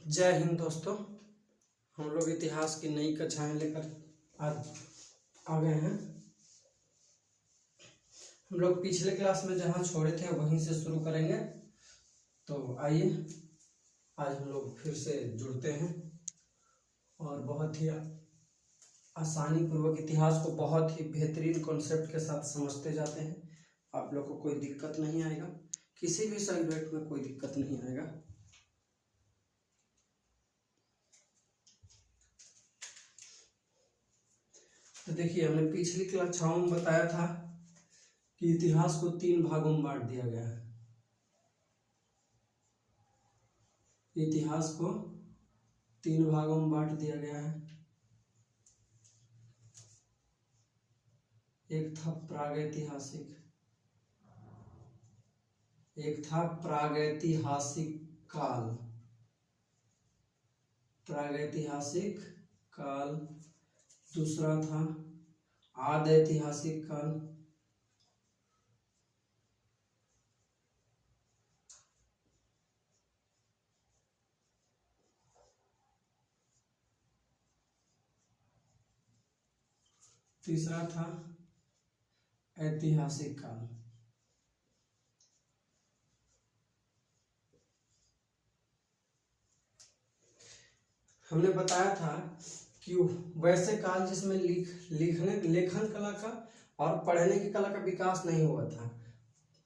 जय हिंद दोस्तों। हम लोग इतिहास की नई कक्षाएं लेकर आज आ गए हैं। हम लोग पिछले क्लास में जहां छोड़े थे वहीं से शुरू करेंगे। तो आइए आज हम लोग फिर से जुड़ते हैं और बहुत ही आसानी पूर्वक इतिहास को बहुत ही बेहतरीन कॉन्सेप्ट के साथ समझते जाते हैं। आप लोग को कोई दिक्कत नहीं आएगा, किसी भी सब्जेक्ट में कोई दिक्कत नहीं आएगा। तो देखिए, हमने पिछली कक्षाओं में बताया था कि इतिहास को 3 भागों में बांट दिया गया है। इतिहास को 3 भागों में बांट दिया गया है। एक था प्रागैतिहासिक, एक था प्रागैतिहासिक काल, प्रागैतिहासिक काल। दूसरा था आदैतिहासिक काल, तीसरा था ऐतिहासिक काल। हमने बताया था कि वैसे काल जिसमें लेखन कला का और पढ़ने की कला का विकास नहीं हुआ था।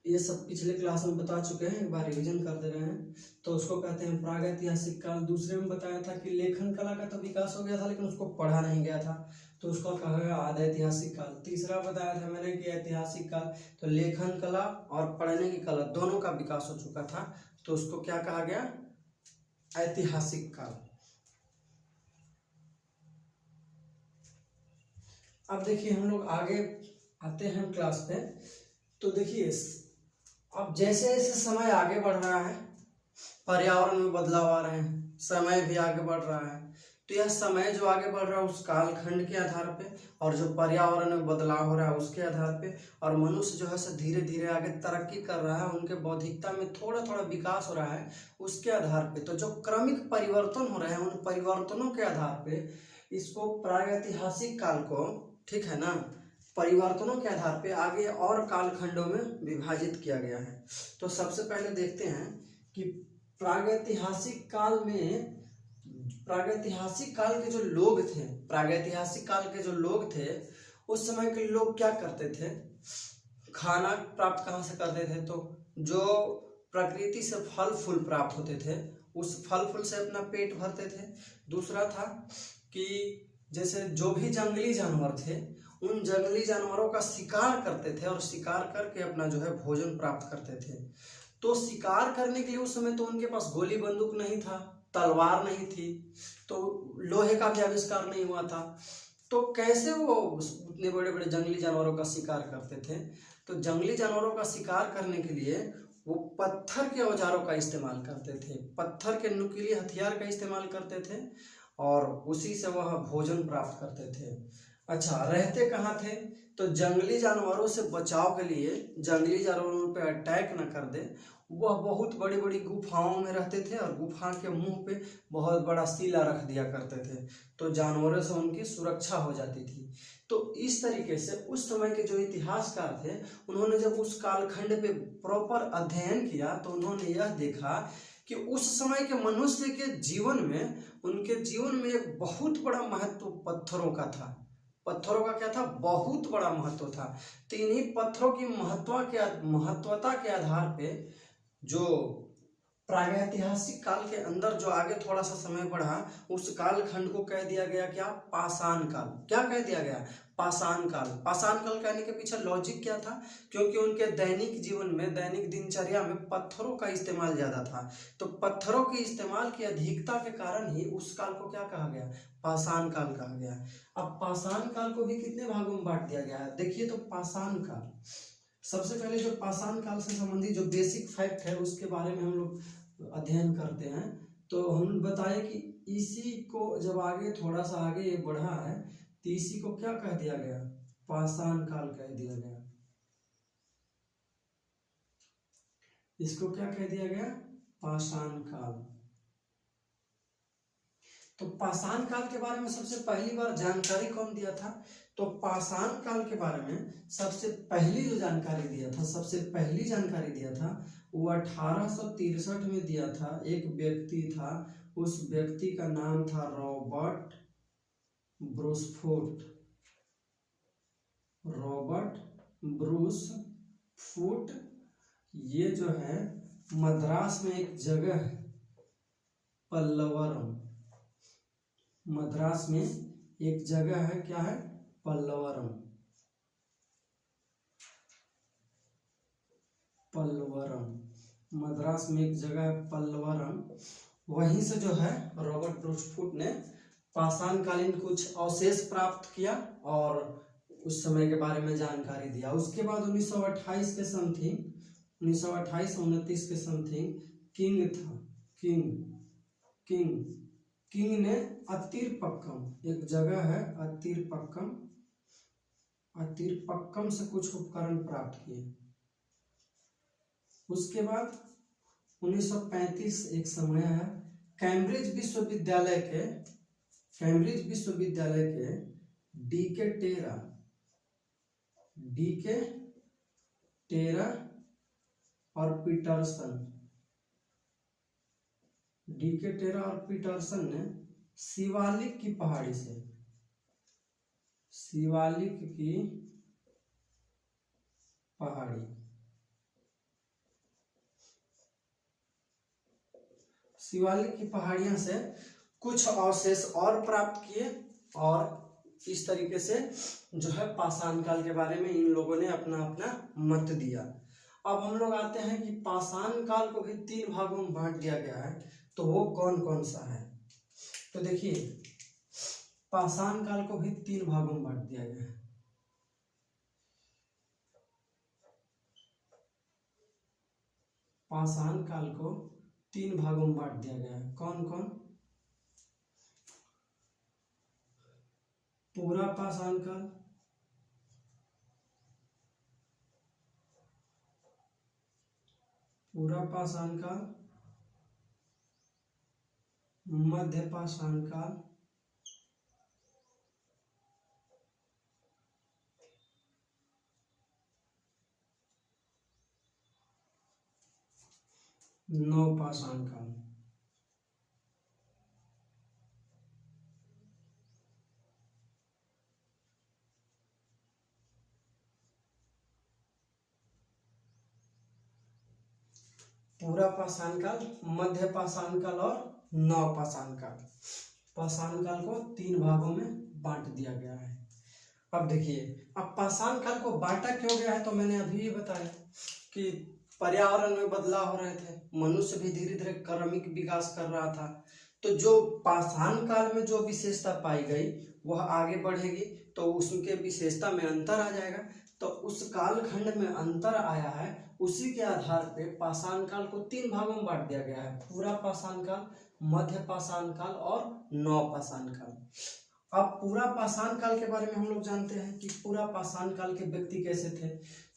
ये सब पिछले क्लास में बता चुके हैं, एक बार रिवीजन कर दे रहे हैं। तो उसको कहते हैं प्रागैतिहासिक काल। दूसरे में बताया था कि लेखन कला का तो विकास हो गया था लेकिन उसको पढ़ा नहीं गया था, तो उसको कहा गया आदैतिहासिक काल। तीसरा बताया था मैंने कि ऐतिहासिक काल, तो लेखन कला और पढ़ने की कला दोनों का विकास हो चुका था, तो उसको क्या कहा गया? ऐतिहासिक काल। अब देखिए, हम लोग आगे आते हैं क्लास पे। तो देखिए, अब जैसे जैसे समय आगे बढ़ रहा है, पर्यावरण में बदलाव आ रहे हैं, समय भी आगे बढ़ रहा है, तो यह समय जो आगे बढ़ रहा है उस कालखंड के आधार पे, और जो पर्यावरण में बदलाव हो रहा है उसके आधार पे, और मनुष्य जो है सो धीरे धीरे आगे तरक्की कर रहा है, उनके बौद्धिकता में थोड़ा थोड़ा विकास हो रहा है, उसके आधार पे, तो जो क्रमिक परिवर्तन हो रहे हैं उन परिवर्तनों के आधार पे इसको प्रागैतिहासिक काल को, ठीक है ना, परिवर्तनों के आधार पे आगे और कालखंडों में विभाजित किया गया है। तो सबसे पहले देखते हैं कि प्रागैतिहासिक काल में, प्रागैतिहासिक काल के जो लोग थे, प्रागैतिहासिक काल के जो लोग थे, उस समय के लोग क्या करते थे? खाना प्राप्त कहाँ से करते थे? तो जो प्रकृति से फल फूल प्राप्त होते थे उस फल फूल से अपना पेट भरते थे। दूसरा था कि जैसे जो भी जंगली जानवर थे उन जंगली जानवरों का शिकार करते थे और शिकार करके अपना जो है भोजन प्राप्त करते थे। तो शिकार करने के लिए उस समय तो उनके पास गोली बंदूक नहीं था, तलवार नहीं थी, तो लोहे का भी आविष्कार नहीं हुआ था, तो कैसे वो उतने बड़े बड़े जंगली जानवरों का शिकार करते थे? तो जंगली जानवरों का शिकार करने के लिए वो पत्थर के औजारों का इस्तेमाल करते थे, पत्थर के नुकीले हथियार का इस्तेमाल करते थे और उसी से वह भोजन प्राप्त करते थे। अच्छा, रहते कहाँ थे? तो जंगली जानवरों से बचाव के लिए, जंगली जानवरों पे अटैक न कर दे, वह बहुत बड़ी बड़ी गुफाओं में रहते थे और गुफा के मुंह पे बहुत बड़ा सीला रख दिया करते थे, तो जानवरों से उनकी सुरक्षा हो जाती थी। तो इस तरीके से उस समय के जो इतिहासकार थे उन्होंने जब उस कालखंड पे प्रॉपर अध्ययन किया तो उन्होंने यह देखा कि उस समय के मनुष्य के जीवन में, उनके जीवन में एक बहुत बड़ा महत्व पत्थरों का था। पत्थरों का क्या था? बहुत बड़ा महत्व था। तो इन्हीं पत्थरों की महत्वता के आधार पे जो प्रागैतिहासिक काल के अंदर जो आगे थोड़ा सा समय बढ़ा उस कालखंड को कह दिया गया क्या? पाषाण काल। क्या कह दिया गया? पाषाण काल। पाषाण काल कहने के पीछे लॉजिक क्या था? क्योंकि उनके दैनिक जीवन में, दैनिक दिनचर्या में पत्थरों का इस्तेमाल ज्यादा था, तो पत्थरों के इस्तेमाल की अधिकता के कारण ही उस काल को क्या कहा गया? पाषाण काल कहा गया। अब पाषाण काल को भी कितने भागों में बांट दिया गया है? देखिए, तो पाषाण काल, सबसे पहले जो पाषाण काल से संबंधित जो बेसिक फैक्ट है उसके बारे में हम लोग अध्ययन करते हैं। तो हम बताए कि इसी को जब आगे थोड़ा सा आगे ये बढ़ा है तो इसी को क्या कह दिया गया? पाषाण काल कह दिया गया। इसको क्या कह दिया गया? पाषाण काल। तो पाषाण काल के बारे में सबसे पहली बार जानकारी कौन दिया था? तो पाषाण काल के बारे में सबसे पहली जो जानकारी दिया था, सबसे पहली जानकारी दिया था वो 1863 में दिया था। एक व्यक्ति था, उस व्यक्ति का नाम था रॉबर्ट ब्रूसफुट। Robert Bruce Foote. ये जो है मद्रास में एक जगह है पल्लवरम। मद्रास में एक जगह है, क्या है? पल्लवरम। पल्लवरम मद्रास में एक जगह है पल्लवरम। वहीं से जो है रॉबर्ट ब्रूसफुट ने पाषाण कालीन कुछ अवशेष प्राप्त किया और उस समय के बारे में जानकारी दिया। उसके बाद 1928 के समथिंग, 1928-29 के समथिंग किंग था, किंग ने अतिरपक्कम, एक जगह है अतिरपक्कम से कुछ उपकरण प्राप्त किए। उसके बाद 1935 एक समय है, कैम्ब्रिज विश्वविद्यालय के डीके टेरा और पीटरसन ने शिवालिक की पहाड़ी पहाड़ियां से कुछ अवशेष और प्राप्त किए और इस तरीके से जो है पाषाण काल के बारे में इन लोगों ने अपना अपना मत दिया। अब हम लोग आते हैं कि पाषाण काल को भी 3 भागों में बांट दिया गया है, तो वो कौन कौन सा है? तो देखिए पाषाण काल को भी 3 भागों में बांट दिया गया है। पाषाण काल को 3 भागों में बांट दिया गया है। कौन कौन? पूरा पाषाण काल, मध्य पाषाण काल नवपाषाण काल। पूरा पाषाण काल, मध्य पाषाण काल और नवपाषाण काल। पाषाण काल को 3 भागों में बांट दिया गया है। अब देखिए, अब पाषाण काल को बांटा क्यों गया है? तो मैंने अभी ये बताया कि पर्यावरण में बदलाव हो रहे थे, मनुष्य भी धीरे धीरे क्रमिक विकास कर रहा था, तो जो पाषाण काल में जो विशेषता पाई गई वह आगे बढ़ेगी, तो उसके विशेषता में अंतर आ जाएगा। तो उस कालखंड में अंतर आया है, उसी के आधार पे पाषाण काल को 3 भागों में बांट दिया गया है: पूरा पाषाण काल, मध्य पाषाण काल और नवपाषाण काल। अब पूरा पाषाण काल के बारे में हम लोग जानते हैं कि पूरा पाषाण काल के व्यक्ति कैसे थे।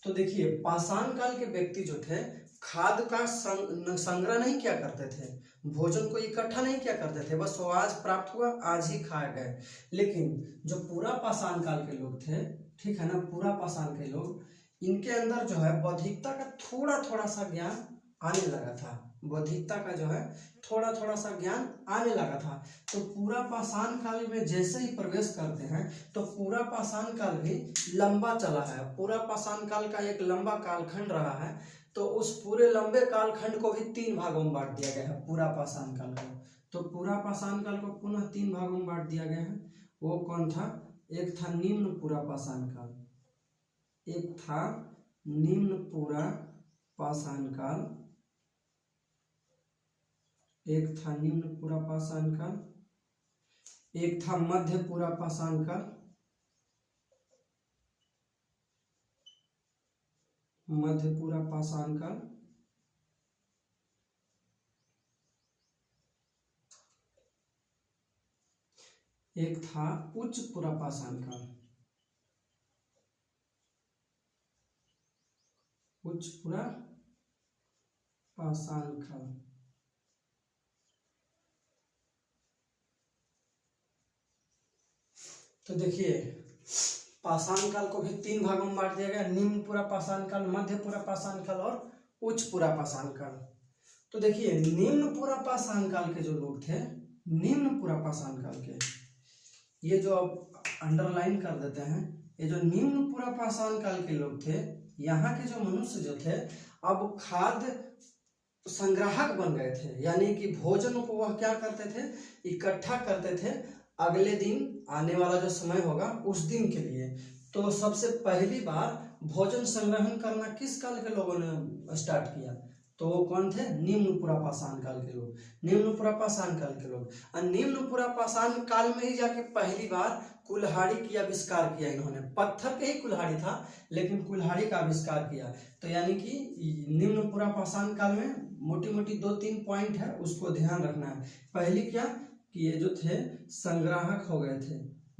तो देखिए, पाषाण काल के व्यक्ति जो थे खाद्य का संग्रह नहीं किया करते थे, भोजन को इकट्ठा नहीं किया करते थे, बस वो आज प्राप्त हुआ आज ही खाए गए। लेकिन जो पूरा पाषाण काल के लोग थे, ठीक है ना, पूरा पाषाण के लोग, इनके अंदर जो है बौद्धिकता का थोड़ा थोड़ा सा ज्ञान आने लगा था। बौद्धिकता का जो है थोड़ा थोड़ा सा ज्ञान आने लगा था। तो पूरा पाषाण काल में जैसे ही प्रवेश करते हैं तो पूरा पाषाण काल भी लंबा चला है। पूरा पाषाण काल का एक लंबा कालखंड रहा है, तो उस पूरे लंबे कालखंड को भी 3 भागों में बांट दिया गया है पूरा पाषाण काल को। तो पूरा पाषाण काल को पुनः 3 भागों में बांट दिया गया है। वो कौन था? एक था निम्न पूरा पाषाण काल, एक था निम्न पूरा पाषाण काल, एक था निम्न पूरा पाषाण काल, एक था मध्य पूरा पाषाण काल, मध्य पूरा पाषाण काल, एक था उच्च पूरा पाषाण काल, उच्च पूरा पाषाण काल। तो देखिए पाषाण काल को भी 3 भागों में बांट दिया गया, निम्न पूरा पाषाण काल, मध्य पूरा पाषाण काल और उच्च पूरा पाषाण काल। तो देखिए निम्न पूरा पाषाण काल के जो लोग थे, निम्न पूरा पाषाण काल के, ये जो अब अंडरलाइन कर देते हैं, ये जो निम्न पूरा पाषाण काल के लोग थे, यहाँ के जो मनुष्य जो थे अब खाद्य संग्राहक बन गए थे, यानी कि भोजन को वह क्या करते थे, इकट्ठा करते थे अगले दिन आने वाला जो समय होगा उस दिन के लिए। तो सबसे पहली बार भोजन संग्रहण करना किस काल के लोगों ने स्टार्ट किया, तो वो कौन थे, निम्न पूरा पाषाण काल के लोग, निम्न पूरा पाषाण काल के लोग। और निम्न पूरा पाषाण काल में ही जाके पहली बार कुल्हाड़ी की आविष्कार किया इन्होंने, पत्थर के ही कुल्हाड़ी था लेकिन कुल्हाड़ी का आविष्कार किया। तो यानी कि निम्न पूरा पाषाण काल में मोटी मोटी 2-3 पॉइंट है, उसको ध्यान रखना है। पहली क्या कि ये जो थे संग्राहक हो गए थे,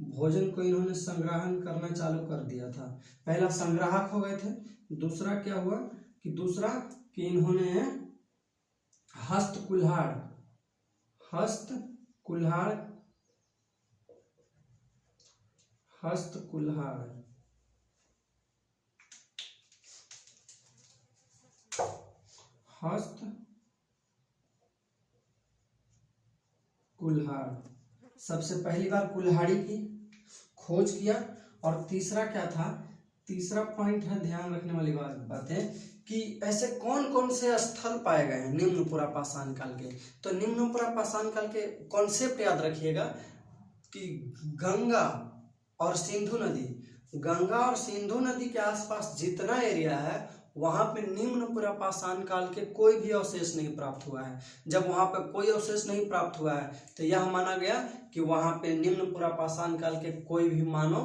भोजन को इन्होंने संग्रहण करना चालू कर दिया था, पहला संग्राहक हो गए थे। दूसरा क्या हुआ कि इन्होंने हस्त कुल्हाड़ सबसे पहली बार कुल्हाड़ी की खोज किया। और तीसरा क्या था, तीसरा पॉइंट है ध्यान रखने वाली बात है कि ऐसे कौन कौन से स्थल पाए गए हैं निम्न पूरा पाषाण काल के। तो निम्न पूरा पाषाण काल के कॉन्सेप्ट याद रखिएगा कि गंगा और सिंधु नदी के आसपास जितना एरिया है वहां पे निम्न पूरा पाषाण काल के कोई भी अवशेष नहीं प्राप्त हुआ है। जब वहां पे कोई अवशेष नहीं प्राप्त हुआ है तो यह माना गया कि वहां पे निम्न पूरा पाषाण काल के कोई भी मानव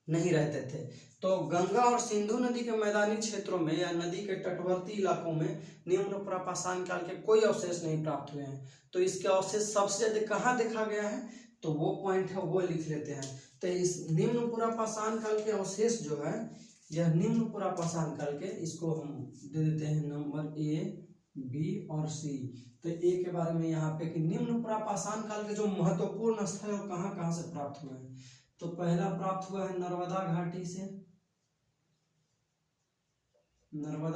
नहीं रहते थे। तो गंगा और सिंधु नदी के मैदानी क्षेत्रों में या नदी के तटवर्ती इलाकों में निम्न पूरा पाषाण काल के कोई अवशेष नहीं प्राप्त हुए हैं। तो इसके अवशेष सबसे अधिक कहाँ देखा गया है, तो वो पॉइंट है वो लिख लेते हैं। तो इस निम्न पूरा पाषाण काल के अवशेष जो है, यह निम्न पूरा पाषाण काल के, इसको हम दे देते हैं नंबर A, B और C। तो A के बारे में यहाँ पे कि निम्न पूरा पाषाण काल के जो महत्वपूर्ण स्थल है कहाँ कहाँ से प्राप्त हुए हैं। तो पहला प्राप्त हुआ है नर्मदा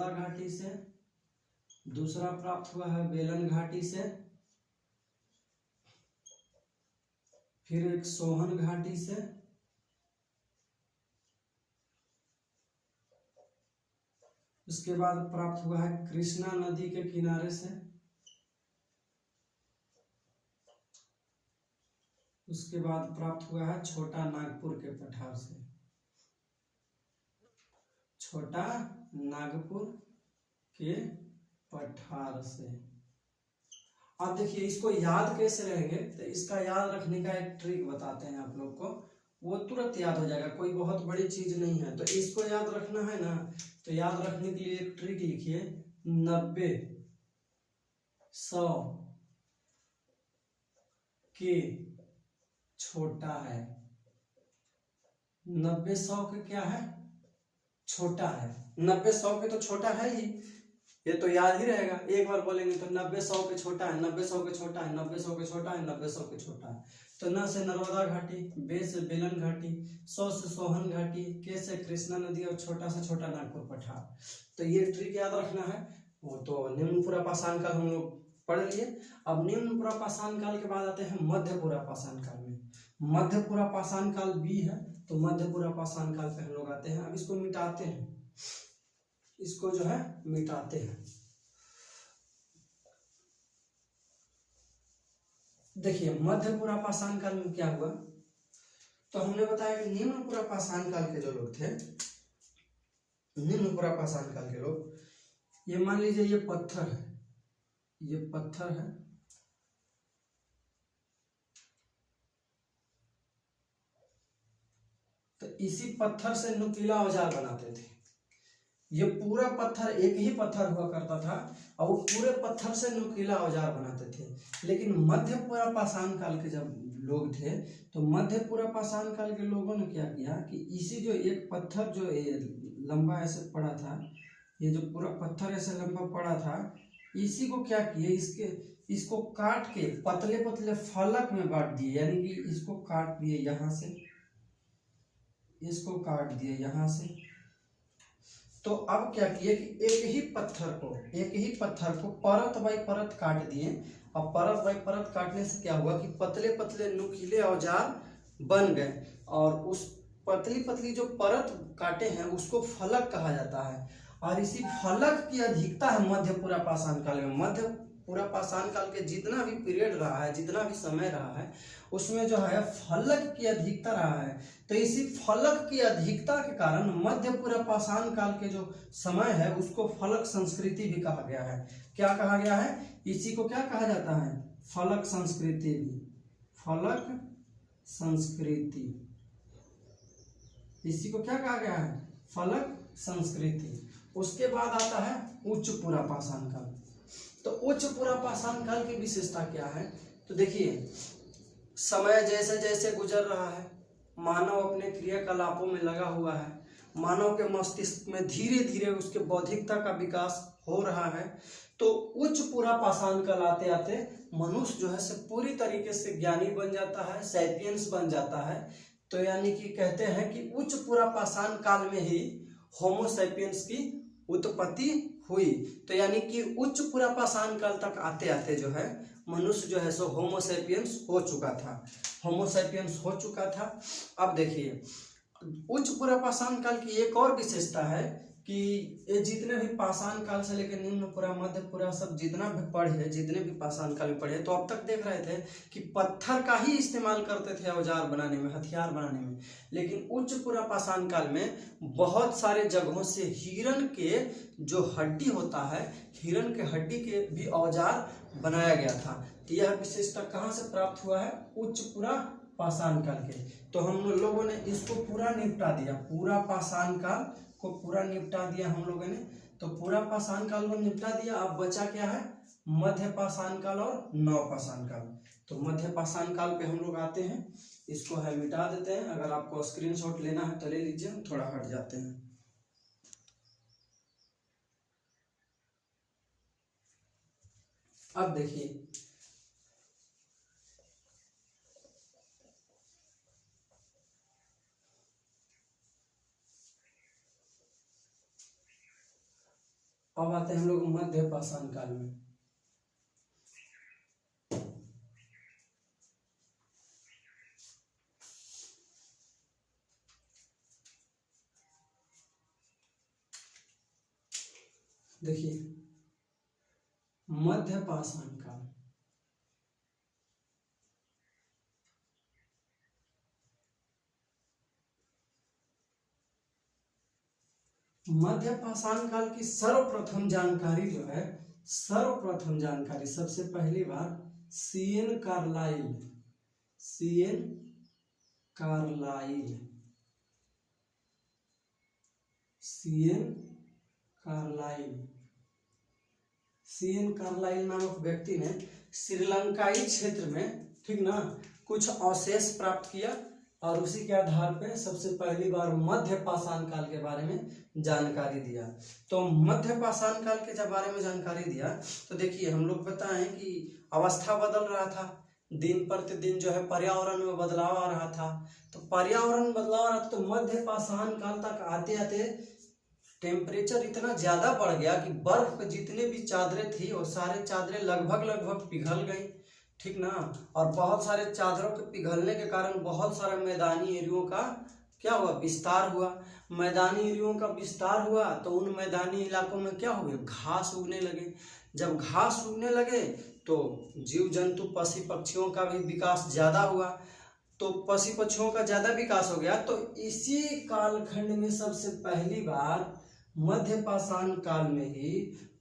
घाटी से, दूसरा प्राप्त हुआ है बेलन घाटी से, फिर एक सोहन घाटी से, उसके बाद प्राप्त हुआ है कृष्णा नदी के किनारे से, उसके बाद प्राप्त हुआ है छोटा नागपुर के पठार से, छोटा नागपुर के पठार से। अब देखिए इसको याद कैसे रहेंगे, तो इसका याद रखने का एक ट्रिक बताते हैं आप लोग को, वो तुरंत याद हो जाएगा, कोई बहुत बड़ी चीज नहीं है। तो इसको याद रखना है ना, तो याद रखने के लिए एक ट्रिक लिखिए, 90, 100 के छोटा है, 90, 100 के क्या है, छोटा है। 90, 100 के तो छोटा है ही, ये तो याद ही रहेगा। एक बार बोलेंगे तो 90, 100 के छोटा है, 90, 100 के छोटा है, 90, 100 के छोटा है, 90, 100 के छोटा है। तो न से नर्मदा घाटी, बे से बेलन घाटी, 100 से सोहन घाटी, के से कृष्णा नदी और छोटा से छोटा नागपुर पठार। तो ये ट्रिक याद रखना है। वो तो निम्न पूरा पाषाण काल हम लोग पढ़ लिए। अब निम्न पूरा पाषाण काल के बाद आते हैं मध्य पूरा पाषाण काल में। मध्य पूरा पाषाण काल B है, तो मध्य पूरा पाषाण काल पे हम लोग आते हैं। अब इसको मिटाते हैं, इसको जो है मिटाते हैं। देखिए मध्य पूरा पाषाण काल में क्या हुआ, तो हमने बताया कि निम्न पूरा पाषाण काल के जो लोग थे, निम्न पूरा पाषाण काल के लोग, ये मान लीजिए ये पत्थर है, ये पत्थर है, तो इसी पत्थर से नुकीला औजार बनाते थे। ये पूरा पत्थर एक ही पत्थर हुआ करता था और वो पूरे पत्थर से नुकीला औजार बनाते थे। लेकिन मध्य पूरा पाषाण काल के जब लोग थे, तो मध्य पूरा पाषाण काल के लोगों ने क्या किया कि इसी जो एक पत्थर जो लंबा ऐसे पड़ा था, ये जो पूरा पत्थर ऐसे लंबा पड़ा था, इसी को क्या किए, इसको काट के पतले पतले फलक में बांट दिए, यानी कि इसको काट दिए यहाँ से इसको काट दिए यहाँ से। तो अब क्या किए कि एक ही पत्थर को परत बाई परत काट दिए। अब परत बाई परत काटने से क्या हुआ कि पतले पतले नुकीले औजार बन गए, और उस पतली पतली जो परत काटे हैं उसको फलक कहा जाता है। और इसी फलक की अधिकता है मध्य पूरा पाषाण काल में। मध्य पूरा पाषाण काल के जितना भी पीरियड रहा है, जितना भी समय रहा है, उसमें जो है फलक की अधिकता रहा है। तो इसी फलक की अधिकता के कारण मध्य पूरा पाषाण काल के जो समय है उसको फलक संस्कृति भी कहा गया है। क्या कहा गया है? इसी को क्या कहा जाता है? फलक संस्कृति भी। फलक संस्कृति, इसी को क्या कहा गया है? फलक संस्कृति। उसके बाद आता है उच्च पूरा पाषाण काल। तो उच्च पूरा पाषाण काल की विशेषता क्या है? तो देखिए, समय जैसे जैसे गुजर रहा है, मानव अपने क्रियाकलापों में लगा हुआ है, मानव के मस्तिष्क में धीरे धीरे उसके बौद्धिकता का विकास हो रहा है। तो उच्च पूरा पाषाण काल आते आते मनुष्य जो है से पूरी तरीके से ज्ञानी बन जाता है, सैपियंस बन जाता है। तो यानी कि कहते हैं कि उच्च पूरा पाषाण काल में ही होमो सैपियंस की उत्पत्ति हुई। तो यानी कि उच्च पूरा पाषाण काल तक आते आते जो है मनुष्य जो है सो होमो सैपियंस हो चुका था, होमो सैपियंस हो चुका था। अब देखिए, उच्च पूरा पाषाण काल की एक और विशेषता है कि ये जितने भी पाषाण काल से लेकर निम्न पूरा, मध्य पूरा, सब जितना भी पढ़े, जितने भी पाषाण काल में पढ़े, तो अब तक देख रहे थे कि पत्थर का ही इस्तेमाल करते थे औजार बनाने में, हथियार बनाने में। लेकिन उच्च पूरा पाषाण काल में बहुत सारे जगहों से हिरण के जो हड्डी होता है, हिरण के हड्डी के भी औजार बनाया गया था। तो यह विशेषता कहाँ से प्राप्त हुआ है? उच्च पूरा पाषाण काल के। तो हम लोगों ने इसको पूरा निपटा दिया, पूरा पाषाण काल को पूरा निपटा दिया हम लोगों ने। तो पूरा पाषाण काल को निपटा दिया। अब बचा क्या है? मध्य पाषाण काल और नव पाषाण काल। तो मध्य पाषाण काल पे हम लोग आते हैं, इसको है मिटा देते हैं। अगर आपको स्क्रीनशॉट लेना है तो ले लीजिए, थोड़ा हट जाते हैं। अब देखिए, अब आते हैं हम लोग मध्य पाषाण काल में। देखिए, मध्य पाषाण काल, मध्य पाषाण काल की सर्वप्रथम जानकारी जो है, सर्वप्रथम जानकारी सबसे पहली बार C N Carlyle, C N Carlyle, C N Carlyle, C N Carlyle नामक व्यक्ति ने श्रीलंकाई क्षेत्र में, ठीक ना, कुछ अवशेष प्राप्त किया और उसी के आधार पे सबसे पहली बार मध्य पाषाण काल के बारे में जानकारी दिया। तो मध्य पाषाण काल के जब बारे में जानकारी दिया तो देखिए, हम लोग बताएं कि अवस्था बदल रहा था, दिन प्रतिदिन जो है पर्यावरण में बदलाव आ रहा था। तो पर्यावरण बदलाव आ रहा था, तो मध्य पाषाण काल तक आते आते टेम्परेचर इतना ज़्यादा बढ़ गया कि बर्फ के जितने भी चादरें थी वो सारे चादरें लगभग पिघल गई, ठीक ना। और बहुत सारे चादरों के पिघलने के कारण बहुत सारे मैदानी एरियो का क्या हुआ? विस्तार हुआ। मैदानी एरियो का विस्तार हुआ तो उन मैदानी इलाकों में क्या हुए? घास उगने लगे। जब घास उगने लगे तो जीव जंतु पशु पक्षियों का भी विकास ज़्यादा हुआ। तो पशु पक्षियों का ज़्यादा विकास हो गया। तो इसी कालखंड में सबसे पहली बार मध्य पाषाण काल में ही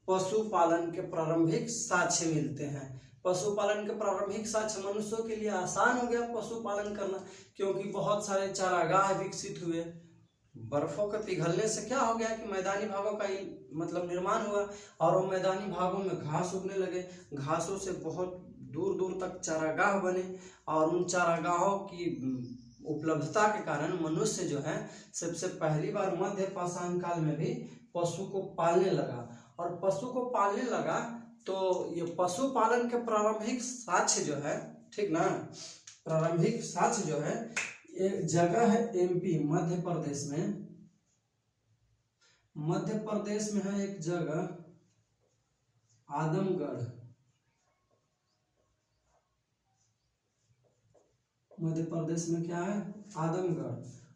पशुपालन के प्रारंभिक साक्ष्य मिलते हैं। पशुपालन के प्रारंभिक साक्ष्य मनुष्यों के लिए आसान हो गया पशुपालन करना, क्योंकि बहुत सारे चारागाह विकसित हुए। बर्फों के पिघलने से क्या हो गया कि मैदानी भागों का मतलब निर्माण हुआ और वो मैदानी भागों में घास उगने लगे। घासों से बहुत दूर दूर तक चारागाह बने और उन चारागाहों की उपलब्धता के कारण मनुष्य जो है सबसे पहली बार मध्य पाषाण काल में भी पशु को पालने लगा। और पशु को पालने लगा तो ये पशुपालन के प्रारंभिक साक्ष्य जो है, ठीक ना, प्रारंभिक साक्ष्य जो है एक जगह है एमपी मध्य प्रदेश में, मध्य प्रदेश में है एक जगह आदमगढ़, मध्य प्रदेश में क्या है आदमगढ़,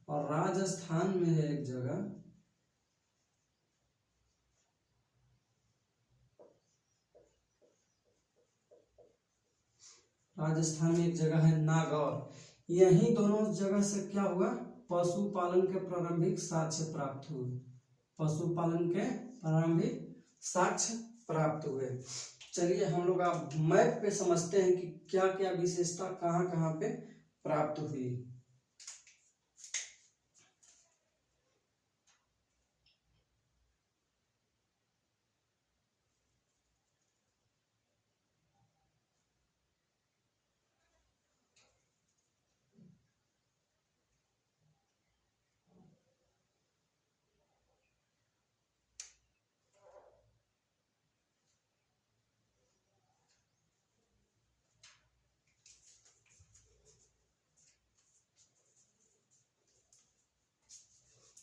और राजस्थान में है एक जगह राजस्थान में एक जगह है नागौर। यही दोनों जगह से क्या हुआ, पशुपालन के प्रारंभिक साक्ष्य प्राप्त हुए, पशुपालन के प्रारंभिक साक्ष्य प्राप्त हुए। चलिए हम लोग आप मैप पे समझते हैं कि क्या क्या विशेषता कहाँ कहाँ पे प्राप्त हुई।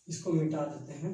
इसको मिटा देते हैं।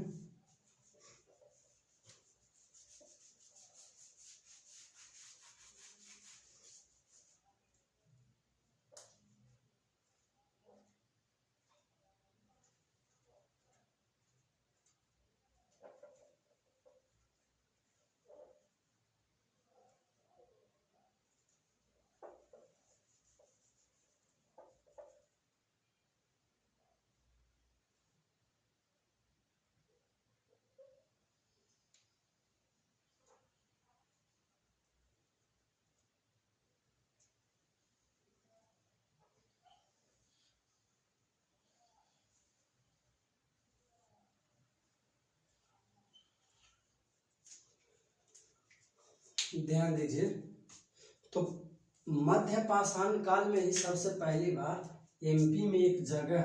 ध्यान दीजिए, तो मध्य पाषाण काल में ही सबसे पहली बार एमपी में एक जगह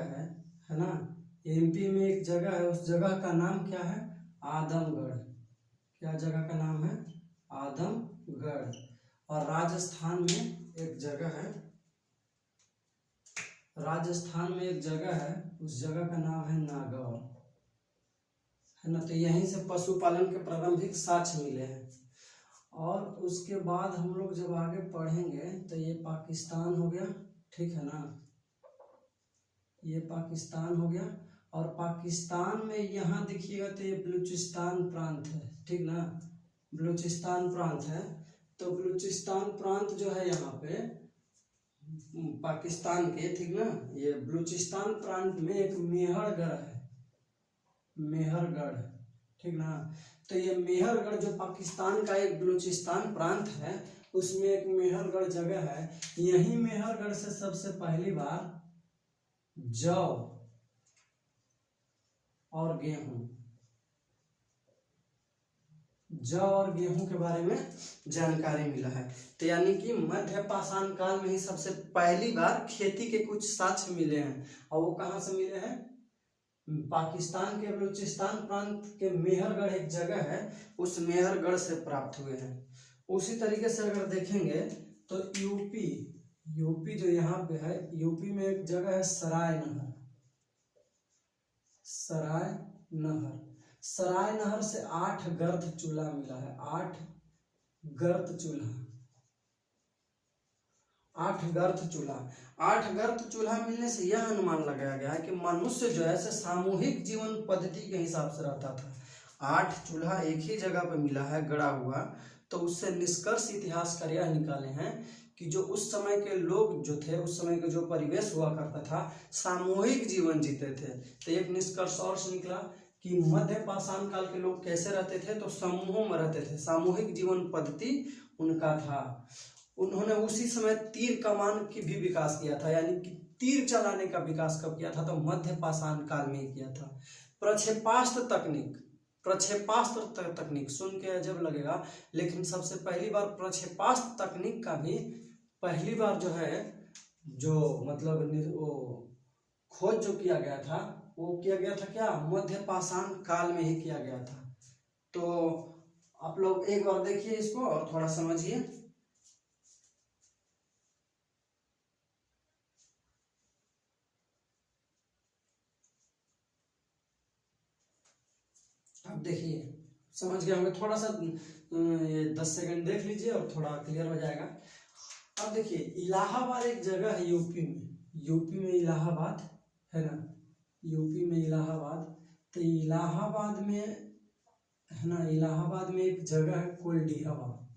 है ना, एमपी में एक जगह है, उस जगह का नाम क्या है आदमगढ़। क्या जगह का नाम है आदमगढ़। और राजस्थान में एक जगह है, राजस्थान में एक जगह है, उस जगह का नाम है नागौर, है ना। तो यहीं से पशुपालन के प्रारंभिक साक्ष्य मिले हैं। और उसके बाद हम लोग जब आगे पढ़ेंगे तो ये पाकिस्तान हो गया, ठीक है ना, ये पाकिस्तान हो गया। और पाकिस्तान में यहाँ देखिएगा तो ये बलूचिस्तान प्रांत है, ठीक ना, बलूचिस्तान प्रांत है। तो बलूचिस्तान प्रांत जो है यहाँ पे पाकिस्तान के, ठीक ना, ये बलूचिस्तान प्रांत में एक मेहरगढ़ है, मेहरगढ़, ठीक ना। तो ये मेहरगढ़ जो पाकिस्तान का एक बलूचिस्तान प्रांत है, उसमें एक मेहरगढ़ जगह है। यही मेहरगढ़ से सबसे पहली बार जौ और गेहूं, जौ और गेहूं के बारे में जानकारी मिला है। तो यानी कि मध्य पाषाण काल में ही सबसे पहली बार खेती के कुछ साक्ष्य मिले हैं। और वो कहाँ से मिले हैं, पाकिस्तान के बलूचिस्तान प्रांत के मेहरगढ़ एक जगह है, उस मेहरगढ़ से प्राप्त हुए हैं। उसी तरीके से अगर देखेंगे तो यूपी जो यहाँ पे है, यूपी में एक जगह है सराय नहर, सराय नहर से 8 गर्त चूल्हा मिला है, 8 गर्त चूल्हा, 8 गर्त चूल्हा। 8 गर्त चूल्हा मिलने से यह अनुमान लगाया गया है कि मनुष्य जो है सामूहिक जीवन पद्धति के हिसाब से रहता था। 8 चूल्हा एक ही जगह पे मिला है गड़ा हुआ, तो उससे निष्कर्ष इतिहासकार यह निकाले हैं कि जो उस समय के लोग जो थे, उस समय का जो परिवेश हुआ करता था, सामूहिक जीवन जीते थे। तो एक निष्कर्ष और से निकला कि मध्य पाषाण काल के लोग कैसे रहते थे, तो समूहों में रहते थे, सामूहिक जीवन पद्धति उनका था। उन्होंने उसी समय तीर कमान की भी विकास किया था, यानी कि तीर चलाने का विकास कब किया था, तो मध्य पाषाण काल में ही किया था। प्रक्षेपास्त्र तकनीक सुन के अजब लगेगा, लेकिन सबसे पहली बार प्रक्षेपास्त्र तकनीक का भी पहली बार जो है, जो मतलब वो खोज जो किया गया था, वो किया गया था क्या, मध्य पाषाण काल में ही किया गया था। तो आप लोग एक बार देखिए इसको और थोड़ा समझिए। देखिए समझ गए होंगे, थोड़ा सा ये 10 सेकंड देख लीजिए और थोड़ा क्लियर हो जाएगा। अब देखिए इलाहाबाद एक जगह है यूपी में, यूपी में इलाहाबाद है ना, यूपी में इलाहाबाद। तो इलाहाबाद में है ना, इलाहाबाद में एक जगह है कोल्डिहवा,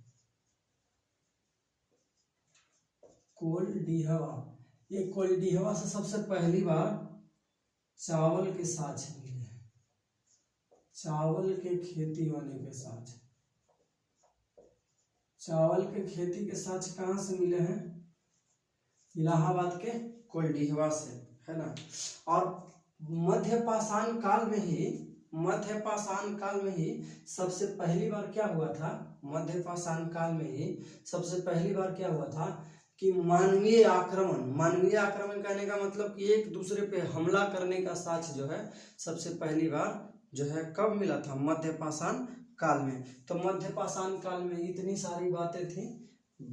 कोल्डिहवा। ये कोल्डिहवा से सबसे पहली बार चावल के साथ मिले हैं, चावल के खेती होने के साथ, चावल के खेती के साथ कहाँ से मिले हैं? इलाहाबाद के कोल्डिहवा से, है ना। और मध्य पाषाण काल में ही, मध्य पाषाण काल में ही सबसे पहली बार क्या हुआ था? मध्य पाषाण काल में ही सबसे पहली बार क्या हुआ था कि मानवीय आक्रमण, मानवीय आक्रमण कहने का मतलब कि एक दूसरे पे हमला करने का साक्ष्य जो है सबसे पहली बार जो है कब मिला था? मध्य पाषाण काल में। तो मध्य पाषाण काल में इतनी सारी बातें थी।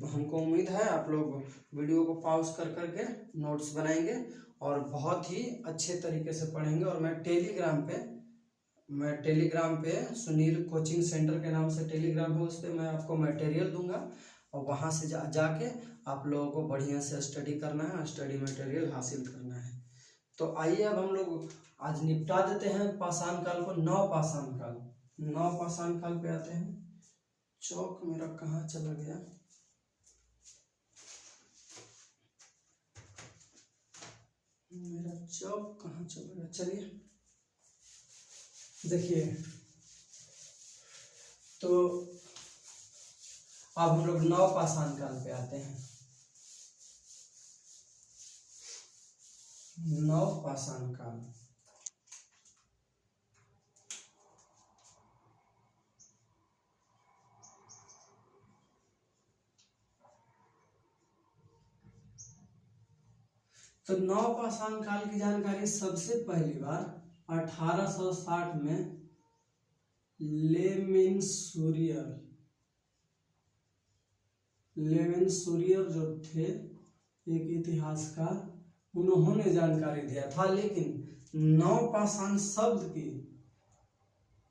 हमको उम्मीद है आप लोग वीडियो को पॉज कर करके नोट्स बनाएंगे और बहुत ही अच्छे तरीके से पढ़ेंगे। और मैं टेलीग्राम पे सुनील कोचिंग सेंटर के नाम से टेलीग्राम है, उस पर मैं आपको मटेरियल दूंगा और वहाँ से जाके आप लोगों को बढ़िया से स्टडी करना है, स्टडी मटेरियल हासिल करना है। तो आइए अब हम लोग आज निपटा देते हैं पाषाण काल को। नव पाषाण काल, नव पाषाण काल पे आते हैं। चौक मेरा कहाँ चला गया? मेरा चौक कहाँ चला गया? चलिए देखिए, तो अब हम लोग नव पाषाण काल पे आते हैं। नव पाषाण काल, तो नव पाषाण काल की जानकारी सबसे पहली बार 1860 में लेमेंसूरियर जो थे एक इतिहासकार, उन्होंने जानकारी दिया था। लेकिन नव पाषाण शब्द की,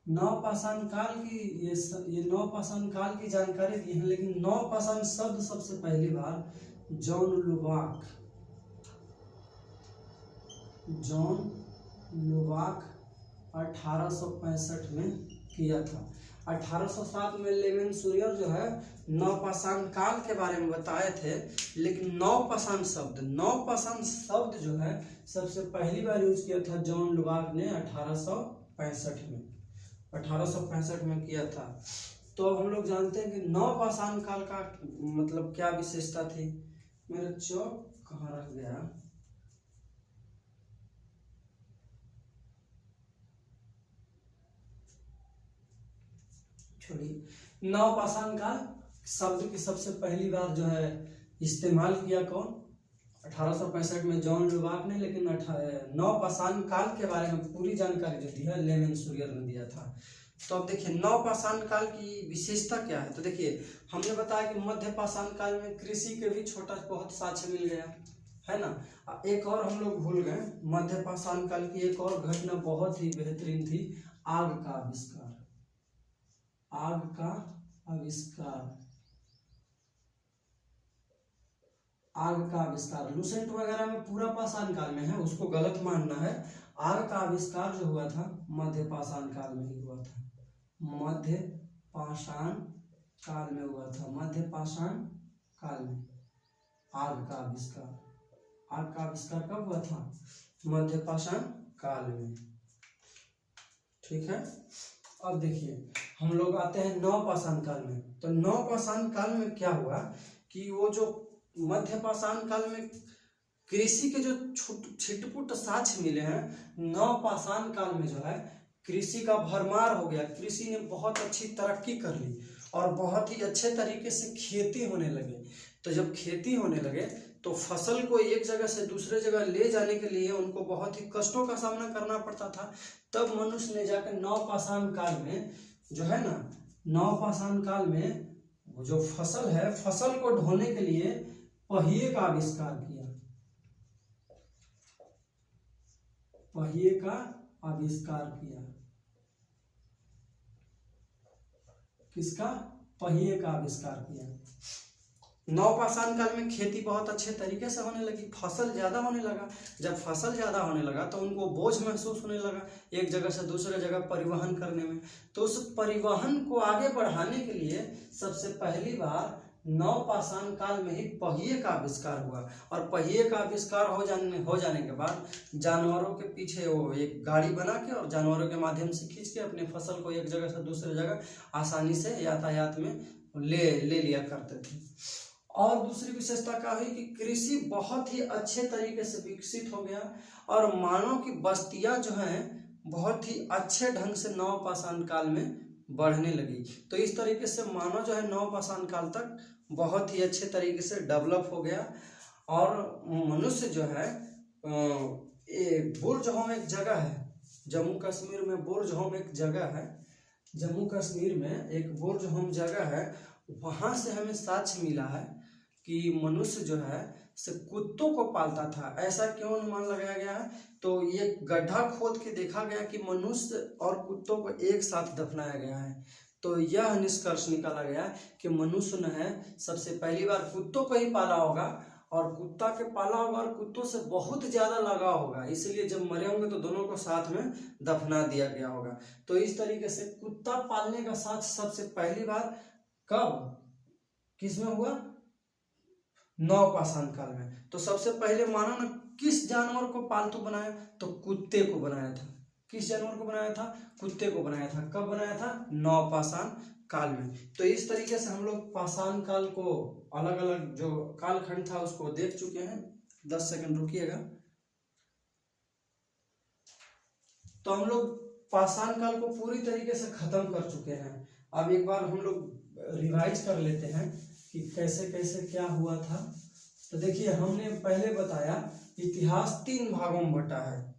नव पाषाण काल की ये नव पाषाण काल की जानकारी दी है, लेकिन नव पाषाण शब्द सबसे पहली बार जॉन लुबाक 1865 में किया था। 1807 में लेमेंसूरियर जो है नव पाषाण काल के बारे में बताए थे, लेकिन नव पाषाण शब्द जो है सबसे पहली बार यूज किया था जॉन लुबाक ने 1865 में किया था। तो अब हम लोग जानते हैं कि नव पाषाण काल का मतलब क्या विशेषता थी। मेरा चौक कहाँ रह गया? छोड़िए। नव पाषाण काल शब्द की सबसे पहली बार जो है इस्तेमाल किया कौन? 1865 में जॉन लुबाक ने। लेकिन नव पाषाण काल के बारे में पूरी जानकारी जो दी है लेमेंसूरियर ने दिया था। तो अब देखिए नव पाषाण काल की विशेषता क्या है। तो देखिए हमने बताया कि मध्य पाषाण काल में कृषि के भी छोटा बहुत साक्ष्य मिल गया, है ना। एक और हम लोग भूल गए, मध्य पाषाण काल की एक और घटना बहुत ही बेहतरीन थी, आग का आविष्कार। आग का आविष्कार लूसेंट वगैरह में पूरा पाषाण काल में है, उसको गलत मानना है। आग का आविष्कार जो हुआ था मध्य पाषाण काल में ही हुआ था, मध्य पाषाण काल में हुआ था। मध्य पाषाण काल में आग का आविष्कार कब हुआ था? मध्य पाषाण काल में। ठीक है। अब देखिए हम लोग आते हैं नव पाषाण काल में। तो नव पाषाण काल में क्या हुआ कि वो जो मध्य पाषाण काल में कृषि के जो छिटपुट साक्ष्य मिले हैं, नव पाषाण काल में जो है कृषि का भरमार हो गया। कृषि ने बहुत अच्छी तरक्की कर ली और बहुत ही अच्छे तरीके से खेती होने लगे। तो जब खेती होने लगे तो फसल को एक जगह से दूसरे जगह ले जाने के लिए उनको बहुत ही कष्टों का सामना करना पड़ता था। तब मनुष्य ने जाकर नव पाषाण काल में जो है ना, नव पाषाण काल में जो फसल है, फसल को ढोने के लिए पहिए का आविष्कार किया। पहिए का आविष्कार किया। किसका? पहिए का आविष्कार किया। नवपाषाण काल में खेती बहुत अच्छे तरीके से होने लगी, फसल ज्यादा होने लगा। जब फसल ज्यादा होने लगा तो उनको बोझ महसूस होने लगा एक जगह से दूसरे जगह परिवहन करने में। तो उस परिवहन को आगे बढ़ाने के लिए सबसे पहली बार नवपाषाण काल में ही पहिए का आविष्कार हुआ। और पहिए का आविष्कार हो जाने के बाद जानवरों के पीछे वो एक गाड़ी बना के और जानवरों के माध्यम से खींच के अपने फसल को एक जगह से दूसरे जगह आसानी से यातायात में ले लिया करते थे। और दूसरी विशेषता क्या हुई कि कृषि बहुत ही अच्छे तरीके से विकसित हो गया और मानव की बस्तियां जो हैं बहुत ही अच्छे ढंग से नवपाषाण काल में बढ़ने लगी। तो इस तरीके से मानव जो है नवपाषाण काल तक बहुत ही अच्छे तरीके से डेवलप हो गया। और मनुष्य जो है बुर्ज होम एक जगह है जम्मू कश्मीर में, बुर्ज होम एक जगह है जम्मू कश्मीर में, एक बुर्ज होम जगह है। वहां से हमें साक्ष्य मिला है कि मनुष्य जो है से कुत्तों को पालता था। ऐसा क्यों अनुमान लगाया गया है? तो ये गड्ढा खोद के देखा गया कि मनुष्य और कुत्तों को एक साथ दफनाया गया है। तो यह निष्कर्ष निकाला गया कि मनुष्य ने सबसे पहली बार कुत्तों को ही पाला होगा और कुत्ता के पाला होगा और कुत्तों से बहुत ज्यादा लगाव होगा, इसलिए जब मरे होंगे तो दोनों को साथ में दफना दिया गया होगा। तो इस तरीके से कुत्ता पालने का साथ सबसे पहली बार कब किसमें हुआ? नवपाषाण काल में। तो सबसे पहले मानव ने किस जानवर को पालतू बनाया? तो कुत्ते को बनाया था। किस जानवर को बनाया था? कुत्ते को बनाया था। कब बनाया था? नवपाषाण काल में। तो इस तरीके से हम लोग पाषाण काल को अलग अलग जो कालखंड था उसको देख चुके हैं। 10 सेकंड रुकिएगा। तो हम लोग पाषाण काल को पूरी तरीके से खत्म कर चुके हैं। अब एक बार हम लोग रिवाइज कर लेते हैं कि कैसे कैसे क्या हुआ था। तो देखिए, हमने पहले बताया इतिहास 3 भागों में बटा है।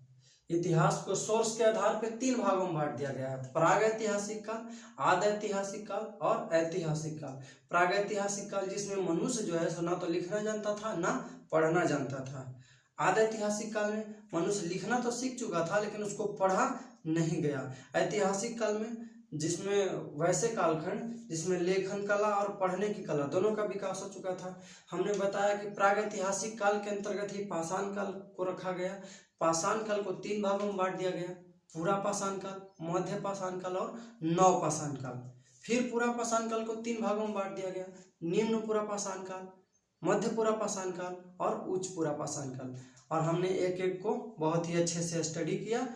इतिहास को सोर्स के आधार पे 3 भागों में बांट दिया गया है: प्रागैतिहासिक काल, आदि ऐतिहासिक काल और ऐतिहासिक काल। प्रागैतिहासिक काल जिसमें मनुष्य जो है ना तो लिखना जानता था ना पढ़ना जानता था। आदि ऐतिहासिक काल में मनुष्य लिखना तो सीख चुका था लेकिन उसको पढ़ा नहीं गया। ऐतिहासिक काल में जिसमें वैसे कालखंड जिसमें लेखन कला और पढ़ने की कला दोनों का विकास हो चुका था। हमने बताया कि प्रागैतिहासिक काल के अंतर्गत ही पाषाण काल को रखा गया। पाषाण काल को 3 भागों में बांट दिया गया: पूरा पाषाण काल, मध्य पाषाण काल और नवपाषाण काल। फिर पूरा पाषाण काल को 3 भागों में बांट दिया गया: निम्न पूरा पाषाण काल, मध्य पूरा पाषाण काल और उच्च पूरा पाषाण काल। और हमने एक एक को बहुत ही अच्छे से स्टडी किया।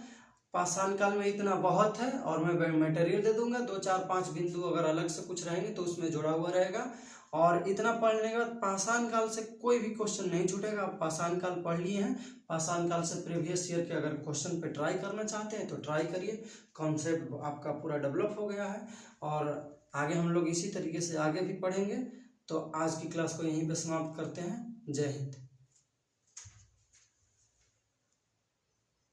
पाषाण काल में इतना बहुत है और मैं मटेरियल दे दूंगा, 2 4 5 बिंदु अगर अलग से कुछ रहेंगे तो उसमें जुड़ा हुआ रहेगा। और इतना पढ़ने के बाद पाषाण काल से कोई भी क्वेश्चन नहीं छूटेगा। आप पाषाण काल पढ़ लिए हैं, पाषाण काल से प्रीवियस ईयर के अगर क्वेश्चन पे ट्राई करना चाहते हैं तो ट्राई करिए। कॉन्सेप्ट आपका पूरा डेवलप हो गया है और आगे हम लोग इसी तरीके से आगे भी पढ़ेंगे। तो आज की क्लास को यहीं पे समाप्त करते हैं। जय हिंद।